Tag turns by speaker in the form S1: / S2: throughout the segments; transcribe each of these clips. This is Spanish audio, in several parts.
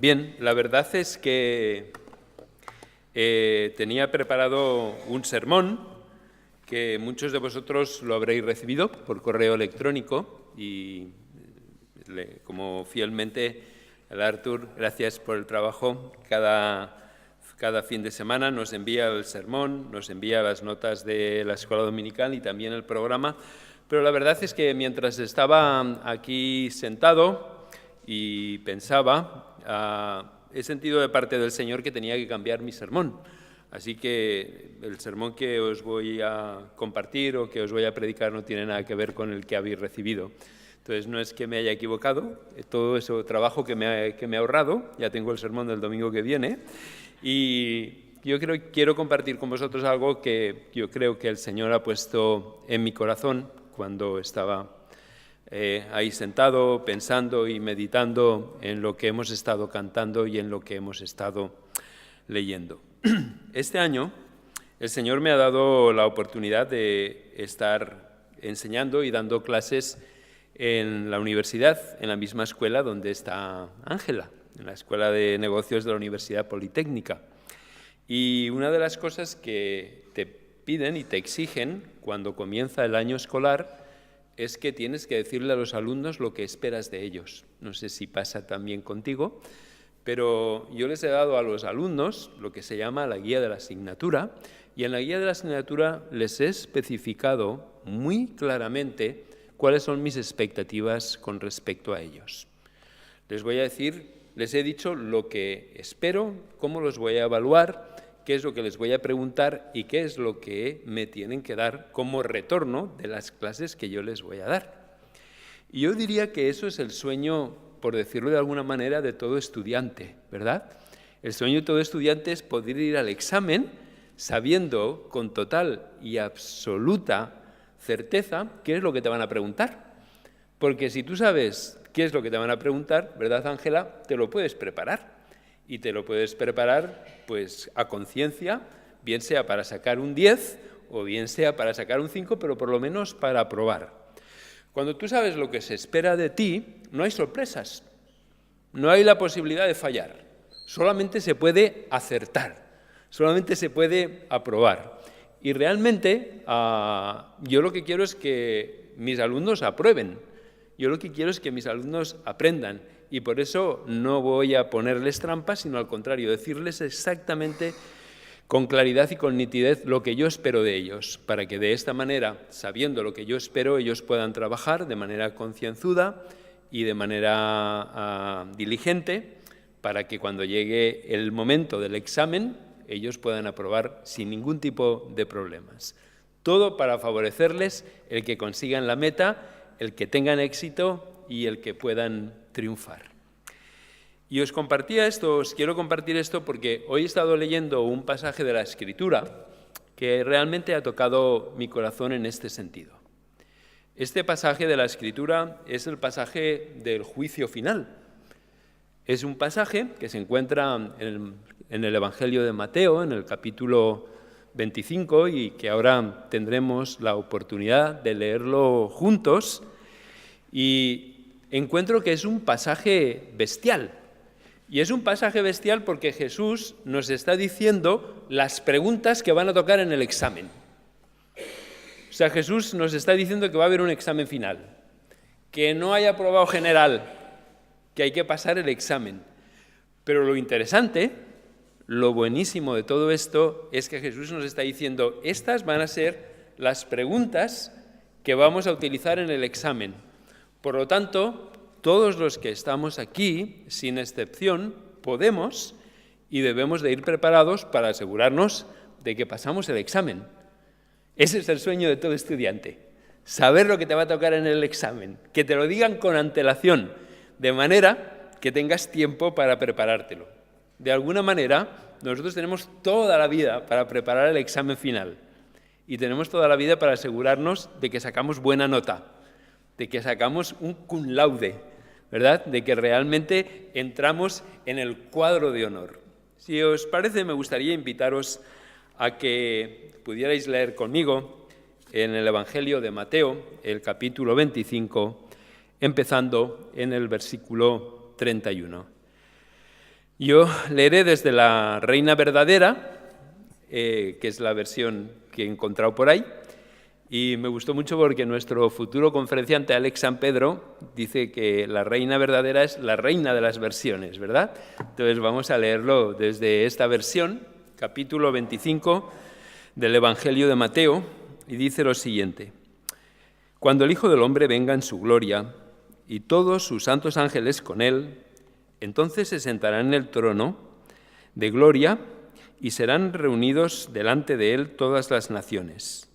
S1: Bien, la verdad es que tenía preparado un sermón que muchos de vosotros lo habréis recibido por correo electrónico y como fielmente, el Artur, gracias por el trabajo, cada fin de semana nos envía el sermón, nos envía las notas de la escuela dominical y también el programa, pero la verdad es que mientras estaba aquí sentado y pensaba, he sentido de parte del Señor que tenía que cambiar mi sermón. Así que el sermón que os voy a compartir o que os voy a predicar no tiene nada que ver con el que habéis recibido. Entonces, no es que me haya equivocado, todo ese trabajo que me ha ahorrado, ya tengo el sermón del domingo que viene, y yo quiero compartir con vosotros algo que yo creo que el Señor ha puesto en mi corazón cuando estaba ahí sentado, pensando y meditando en lo que hemos estado cantando y en lo que hemos estado leyendo. Este año el Señor me ha dado la oportunidad de estar enseñando y dando clases en la universidad, en la misma escuela donde está Ángela, en la Escuela de Negocios de la Universidad Politécnica. Y una de las cosas que te piden y te exigen cuando comienza el año escolar es que tienes que decirle a los alumnos lo que esperas de ellos. No sé si pasa también contigo, pero yo les he dado a los alumnos lo que se llama la guía de la asignatura, y en la guía de la asignatura les he especificado muy claramente cuáles son mis expectativas con respecto a ellos. Les he dicho lo que espero, cómo los voy a evaluar, qué es lo que les voy a preguntar y qué es lo que me tienen que dar como retorno de las clases que yo les voy a dar. Y yo diría que eso es el sueño, por decirlo de alguna manera, de todo estudiante, ¿verdad? El sueño de todo estudiante es poder ir al examen sabiendo con total y absoluta certeza qué es lo que te van a preguntar. Porque si tú sabes qué es lo que te van a preguntar, ¿verdad, Ángela? Te lo puedes preparar. Y te lo puedes preparar pues a conciencia, bien sea para sacar un 10 o bien sea para sacar un 5, pero por lo menos para aprobar. Cuando tú sabes lo que se espera de ti, no hay sorpresas, no hay la posibilidad de fallar, solamente se puede acertar, solamente se puede aprobar. Y realmente yo lo que quiero es que mis alumnos aprueben, yo lo que quiero es que mis alumnos aprendan. Y por eso no voy a ponerles trampas, sino al contrario, decirles exactamente con claridad y con nitidez lo que yo espero de ellos, para que de esta manera, sabiendo lo que yo espero, ellos puedan trabajar de manera concienzuda y de manera diligente, para que cuando llegue el momento del examen, ellos puedan aprobar sin ningún tipo de problemas. Todo para favorecerles el que consigan la meta, el que tengan éxito y el que puedan triunfar. Y os quiero compartir esto porque hoy he estado leyendo un pasaje de la Escritura que realmente ha tocado mi corazón en este sentido. Este pasaje de la Escritura es el pasaje del juicio final. Es un pasaje que se encuentra en el Evangelio de Mateo, en el capítulo 25, y que ahora tendremos la oportunidad de leerlo juntos. Y encuentro que es un pasaje bestial. Y es un pasaje bestial porque Jesús nos está diciendo las preguntas que van a tocar en el examen. O sea, Jesús nos está diciendo que va a haber un examen final, que no hay aprobado general, que hay que pasar el examen. Pero lo interesante, lo buenísimo de todo esto es que Jesús nos está diciendo, estas van a ser las preguntas que vamos a utilizar en el examen. Por lo tanto, todos los que estamos aquí, sin excepción, podemos y debemos de ir preparados para asegurarnos de que pasamos el examen. Ese es el sueño de todo estudiante, saber lo que te va a tocar en el examen, que te lo digan con antelación, de manera que tengas tiempo para preparártelo. De alguna manera, nosotros tenemos toda la vida para preparar el examen final y tenemos toda la vida para asegurarnos de que sacamos buena nota, de que sacamos un cum laude, ¿verdad? De que realmente entramos en el cuadro de honor. Si os parece, me gustaría invitaros a que pudierais leer conmigo en el Evangelio de Mateo, el capítulo 25, empezando en el versículo 31. Yo leeré desde la Reina Verdadera, que es la versión que he encontrado por ahí, y me gustó mucho porque nuestro futuro conferenciante Alex San Pedro dice que la Reina Verdadera es la reina de las versiones, ¿verdad? Entonces vamos a leerlo desde esta versión, capítulo 25 del Evangelio de Mateo, y dice lo siguiente: Cuando el Hijo del Hombre venga en su gloria y todos sus santos ángeles con él, entonces se sentará en el trono de gloria y serán reunidos delante de él todas las naciones.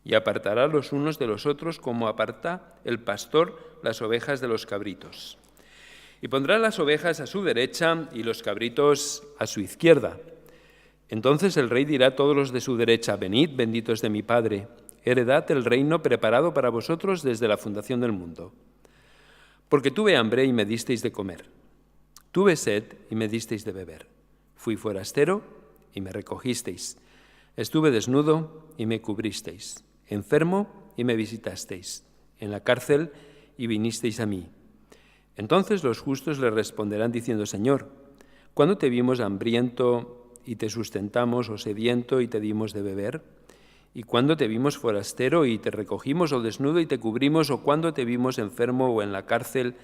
S1: Y apartará los unos de los otros como aparta el pastor las ovejas de los cabritos. Y pondrá las ovejas a su derecha y los cabritos a su izquierda. Entonces el rey dirá a todos los de su derecha: Venid, benditos de mi Padre, heredad el reino preparado para vosotros desde la fundación del mundo. Porque tuve hambre y me disteis de comer. Tuve sed y me disteis de beber. Fui forastero y me recogisteis. Estuve desnudo y me cubristeis. Enfermo y me visitasteis. En la cárcel y vinisteis a mí. Entonces los justos le responderán diciendo: Señor, ¿cuándo te vimos hambriento y te sustentamos, o sediento y te dimos de beber? ¿Y cuándo te vimos forastero y te recogimos, o desnudo y te cubrimos? ¿O cuándo te vimos enfermo o en la cárcel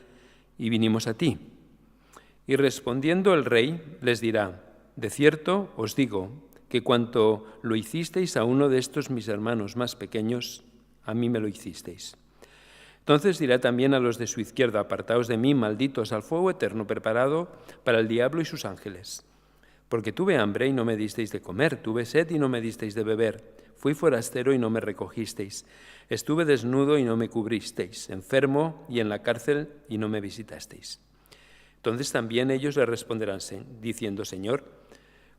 S1: y vinimos a ti? Y respondiendo el rey les dirá: De cierto os digo que cuanto lo hicisteis a uno de estos mis hermanos más pequeños, a mí me lo hicisteis. Entonces dirá también a los de su izquierda: Apartaos de mí, malditos, al fuego eterno preparado para el diablo y sus ángeles. Porque tuve hambre y no me disteis de comer, tuve sed y no me disteis de beber, fui forastero y no me recogisteis, estuve desnudo y no me cubristeis, enfermo y en la cárcel y no me visitasteis. Entonces también ellos le responderán diciendo: Señor,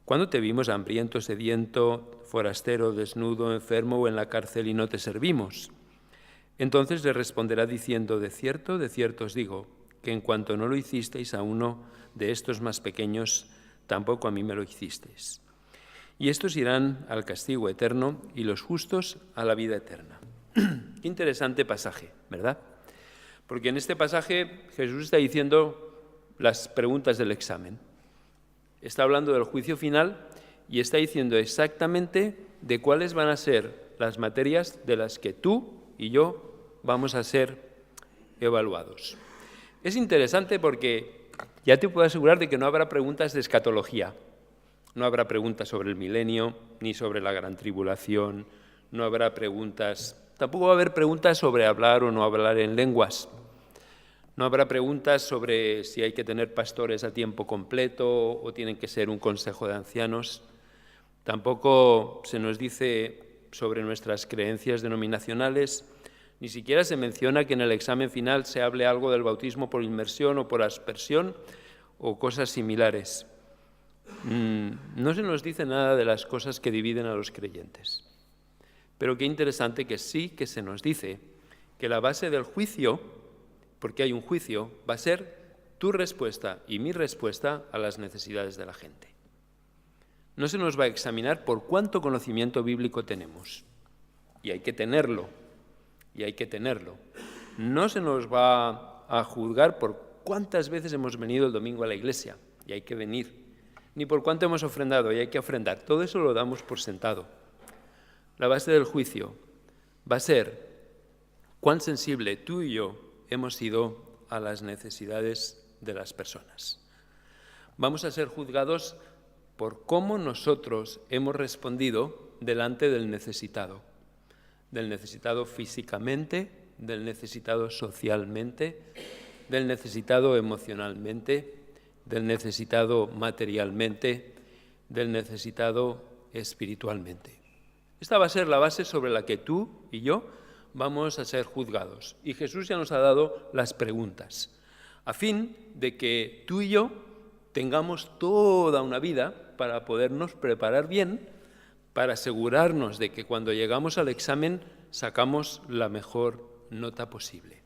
S1: ¿cuándo te vimos hambriento, sediento, forastero, desnudo, enfermo o en la cárcel y no te servimos? Entonces le responderá diciendo: de cierto os digo, que en cuanto no lo hicisteis a uno de estos más pequeños, tampoco a mí me lo hicisteis. Y estos irán al castigo eterno y los justos a la vida eterna. Qué interesante pasaje, ¿verdad? Porque en este pasaje Jesús está diciendo las preguntas del examen. Está hablando del juicio final y está diciendo exactamente de cuáles van a ser las materias de las que tú y yo vamos a ser evaluados. Es interesante porque ya te puedo asegurar de que no habrá preguntas de escatología. No habrá preguntas sobre el milenio, ni sobre la gran tribulación, no habrá preguntas, tampoco va a haber preguntas sobre hablar o no hablar en lenguas. No habrá preguntas sobre si hay que tener pastores a tiempo completo o tienen que ser un consejo de ancianos. Tampoco se nos dice sobre nuestras creencias denominacionales, ni siquiera se menciona que en el examen final se hable algo del bautismo por inmersión o por aspersión o cosas similares. No se nos dice nada de las cosas que dividen a los creyentes. Pero qué interesante que sí que se nos dice que la base del juicio, porque hay un juicio, va a ser tu respuesta y mi respuesta a las necesidades de la gente. No se nos va a examinar por cuánto conocimiento bíblico tenemos. Y hay que tenerlo. No se nos va a juzgar por cuántas veces hemos venido el domingo a la iglesia, y hay que venir. Ni por cuánto hemos ofrendado, y hay que ofrendar. Todo eso lo damos por sentado. La base del juicio va a ser cuán sensible tú y yo hemos sido a las necesidades de las personas. Vamos a ser juzgados por cómo nosotros hemos respondido delante del necesitado físicamente, del necesitado socialmente, del necesitado emocionalmente, del necesitado materialmente, del necesitado espiritualmente. Esta va a ser la base sobre la que tú y yo vamos a ser juzgados. Y Jesús ya nos ha dado las preguntas, a fin de que tú y yo tengamos toda una vida para podernos preparar bien, para asegurarnos de que cuando llegamos al examen sacamos la mejor nota posible.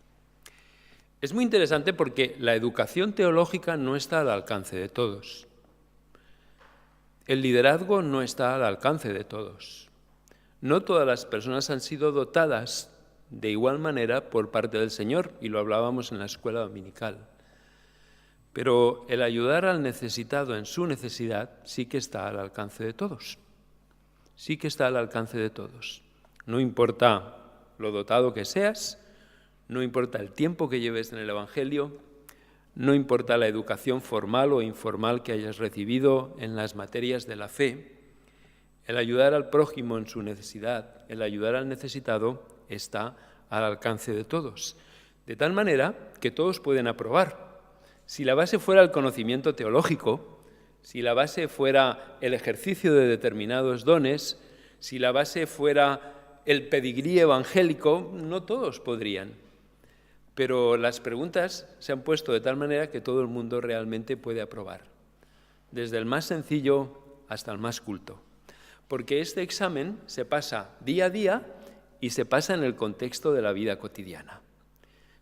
S1: Es muy interesante porque la educación teológica no está al alcance de todos. El liderazgo no está al alcance de todos. No todas las personas han sido dotadas de igual manera por parte del Señor, y lo hablábamos en la escuela dominical. Pero el ayudar al necesitado en su necesidad sí que está al alcance de todos. Sí que está al alcance de todos. No importa lo dotado que seas, no importa el tiempo que lleves en el Evangelio, no importa la educación formal o informal que hayas recibido en las materias de la fe, el ayudar al prójimo en su necesidad, el ayudar al necesitado está al alcance de todos. De tal manera que todos pueden aprobar. Si la base fuera el conocimiento teológico, si la base fuera el ejercicio de determinados dones, si la base fuera el pedigrí evangélico, no todos podrían. Pero las preguntas se han puesto de tal manera que todo el mundo realmente puede aprobar, desde el más sencillo hasta el más culto. Porque este examen se pasa día a día y se pasa en el contexto de la vida cotidiana.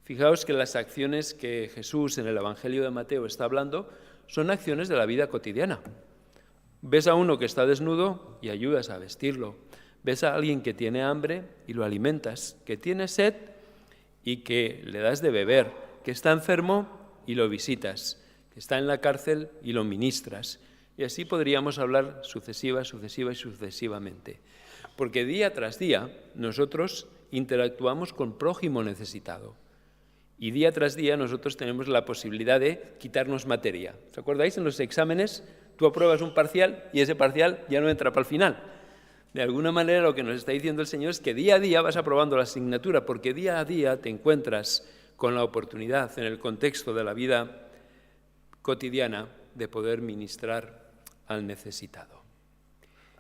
S1: Fijaos que las acciones que Jesús en el Evangelio de Mateo está hablando son acciones de la vida cotidiana. Ves a uno que está desnudo y ayudas a vestirlo. Ves a alguien que tiene hambre y lo alimentas, que tiene sed y que le das de beber, que está enfermo y lo visitas, que está en la cárcel y lo ministras. Y así podríamos hablar sucesivamente. Porque día tras día nosotros interactuamos con prójimo necesitado. Y día tras día nosotros tenemos la posibilidad de quitarnos materia. ¿Os acordáis? En los exámenes tú apruebas un parcial y ese parcial ya no entra para el final. De alguna manera lo que nos está diciendo el Señor es que día a día vas aprobando la asignatura, porque día a día te encuentras con la oportunidad en el contexto de la vida cotidiana de poder ministrar al necesitado.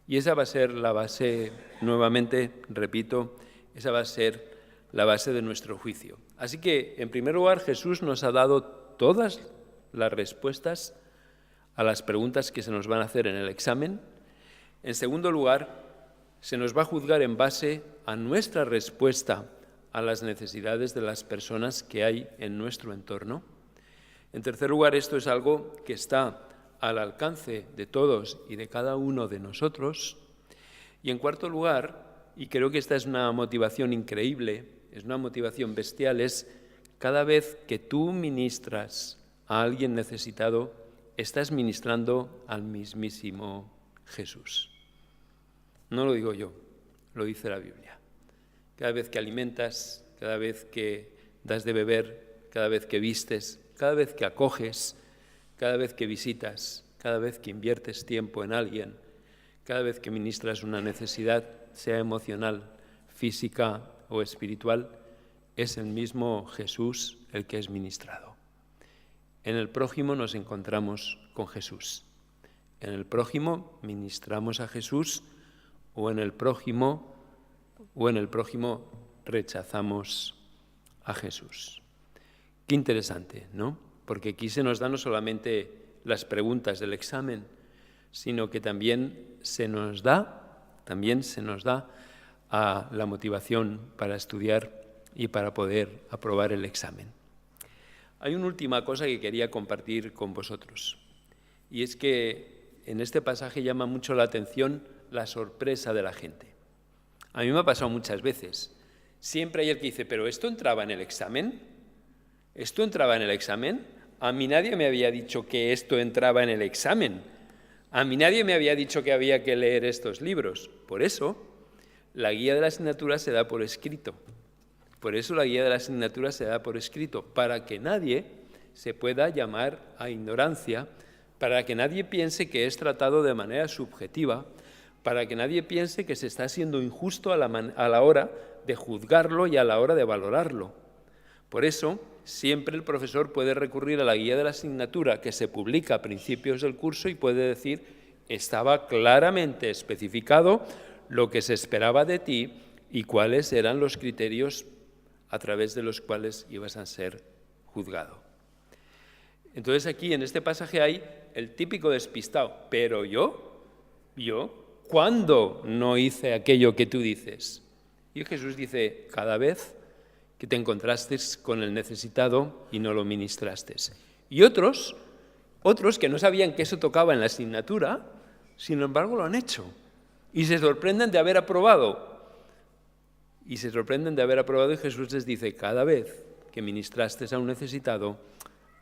S1: Y esa va a ser la base, nuevamente, repito, esa va a ser la base de nuestro juicio. Así que, en primer lugar, Jesús nos ha dado todas las respuestas a las preguntas que se nos van a hacer en el examen. En segundo lugar, se nos va a juzgar en base a nuestra respuesta a las necesidades de las personas que hay en nuestro entorno. En tercer lugar, esto es algo que está al alcance de todos y de cada uno de nosotros. Y en cuarto lugar, y creo que esta es una motivación increíble, es una motivación bestial, es cada vez que tú ministras a alguien necesitado, estás ministrando al mismísimo Jesús. No lo digo yo, lo dice la Biblia. Cada vez que alimentas, cada vez que das de beber, cada vez que vistes, cada vez que acoges, cada vez que visitas, cada vez que inviertes tiempo en alguien, cada vez que ministras una necesidad, sea emocional, física o espiritual, es el mismo Jesús el que es ministrado. En el prójimo nos encontramos con Jesús. En el prójimo ministramos a Jesús o en el prójimo rechazamos a Jesús. Qué interesante, ¿no? Porque aquí se nos dan no solamente las preguntas del examen, sino que también se nos da a la motivación para estudiar y para poder aprobar el examen. Hay una última cosa que quería compartir con vosotros, y es que en este pasaje llama mucho la atención la sorpresa de la gente. A mí me ha pasado muchas veces. Siempre hay el que dice, ¿pero esto entraba en el examen? ¿Esto entraba en el examen? A mí nadie me había dicho que esto entraba en el examen. A mí nadie me había dicho que había que leer estos libros. Por eso, la guía de la asignatura se da por escrito. Para que nadie se pueda llamar a ignorancia, para que nadie piense que es tratado de manera subjetiva, para que nadie piense que se está siendo injusto a la hora de juzgarlo y a la hora de valorarlo. Por eso, siempre el profesor puede recurrir a la guía de la asignatura que se publica a principios del curso y puede decir, estaba claramente especificado lo que se esperaba de ti y cuáles eran los criterios a través de los cuales ibas a ser juzgado. Entonces aquí en este pasaje hay el típico despistado, pero yo, ¿cuándo no hice aquello que tú dices? Y Jesús dice, cada vez que te encontraste con el necesitado y no lo ministraste. Y otros que no sabían que eso tocaba en la asignatura, sin embargo lo han hecho. Y se sorprenden de haber aprobado. Y Jesús les dice, cada vez que ministraste a un necesitado,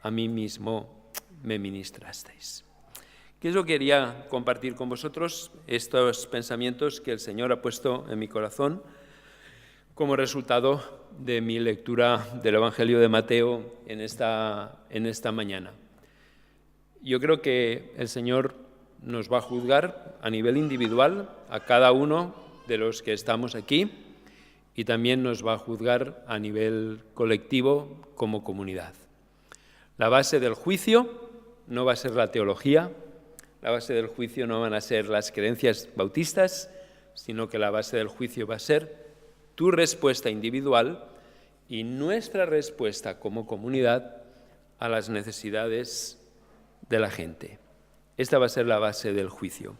S1: a mí mismo me ministrasteis. ¿Qué es lo que quería compartir con vosotros? Estos pensamientos que el Señor ha puesto en mi corazón como resultado de mi lectura del Evangelio de Mateo en esta mañana. Yo creo que el Señor nos va a juzgar a nivel individual a cada uno de los que estamos aquí y también nos va a juzgar a nivel colectivo como comunidad. La base del juicio no va a ser la teología, la base del juicio no van a ser las creencias bautistas, sino que la base del juicio va a ser tu respuesta individual y nuestra respuesta como comunidad a las necesidades de la gente. Esta va a ser la base del juicio.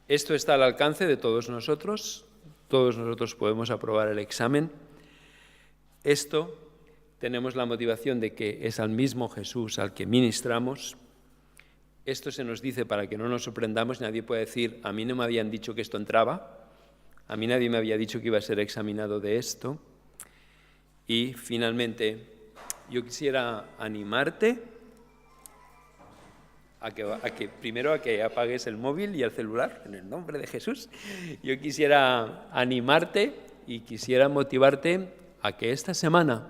S1: Esto está al alcance de todos nosotros podemos aprobar el examen. Esto tenemos la motivación de que es al mismo Jesús al que ministramos. Esto se nos dice para que no nos sorprendamos, nadie puede decir, a mí no me habían dicho que esto entraba, a mí nadie me había dicho que iba a ser examinado de esto. Y finalmente, yo quisiera animarte a que apagues el móvil y el celular, en el nombre de Jesús. Yo quisiera animarte y quisiera motivarte a que esta semana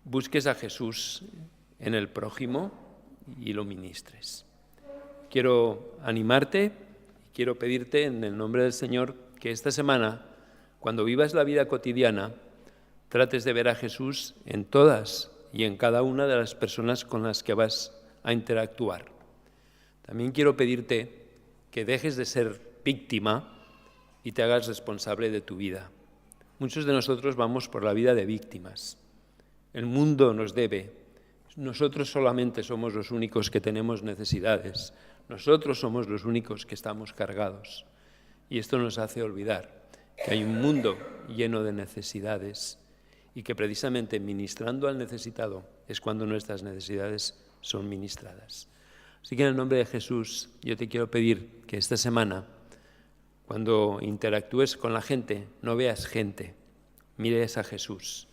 S1: busques a Jesús en el prójimo y lo ministres. Quiero animarte y quiero pedirte en el nombre del Señor que esta semana, cuando vivas la vida cotidiana, trates de ver a Jesús en todas y en cada una de las personas con las que vas a interactuar. También quiero pedirte que dejes de ser víctima y te hagas responsable de tu vida. Muchos de nosotros vamos por la vida de víctimas. El mundo nos debe. Nosotros solamente somos los únicos que tenemos necesidades. Nosotros somos los únicos que estamos cargados. Y esto nos hace olvidar que hay un mundo lleno de necesidades y que precisamente ministrando al necesitado es cuando nuestras necesidades son ministradas. Así que en el nombre de Jesús yo te quiero pedir que esta semana, cuando interactúes con la gente, no veas gente, mires a Jesús.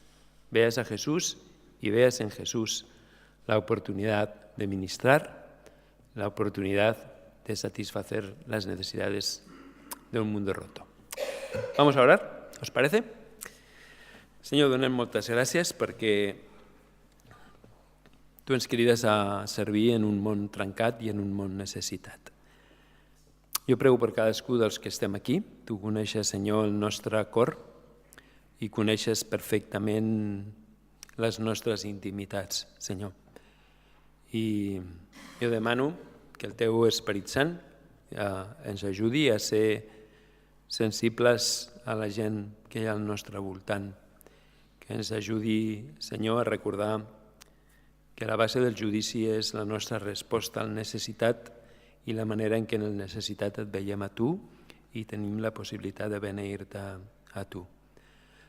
S1: Veas a Jesús y veas en Jesús la oportunidad de ministrar, la oportunidad de satisfacer las necesidades de un mundo roto. Vamos a orar, ¿os parece? Senyor, donem moltes gràcies perquè tu ens crides a servir en un món trencat i en un món necessitat. Jo prego per cadascú dels que estem aquí. Tu coneixes, Senyor, el nostre cor i coneixes perfectament les nostres intimitats, Senyor. I jo demano que el teu Esperit Sant ens ajudi a ser sensibles a la gent que hi ha al nostre voltant, que ens ajudi, Senyor, a recordar que la base del judici és la nostra resposta al necessitat i la manera en què en el necessitat et veiem a tu i tenim la possibilitat de beneir-te a tu.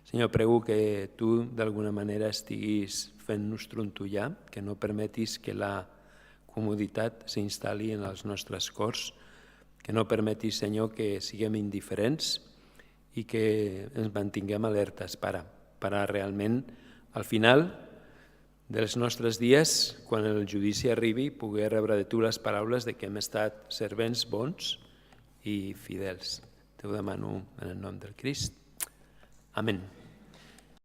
S1: Senyor, prego que tu d'alguna manera estiguis fent-nos trontollar, que no permetis que la comoditat s'instal·li en els nostres cors, que no permetis, Senyor, que siguem indiferents i que ens mantinguem alertes per realment, al final dels nostres dies, quan el judici arribi, poder rebre de tu les paraules de que hem estat servents bons i fidels. Te ho demano en el nom del Crist. Amén.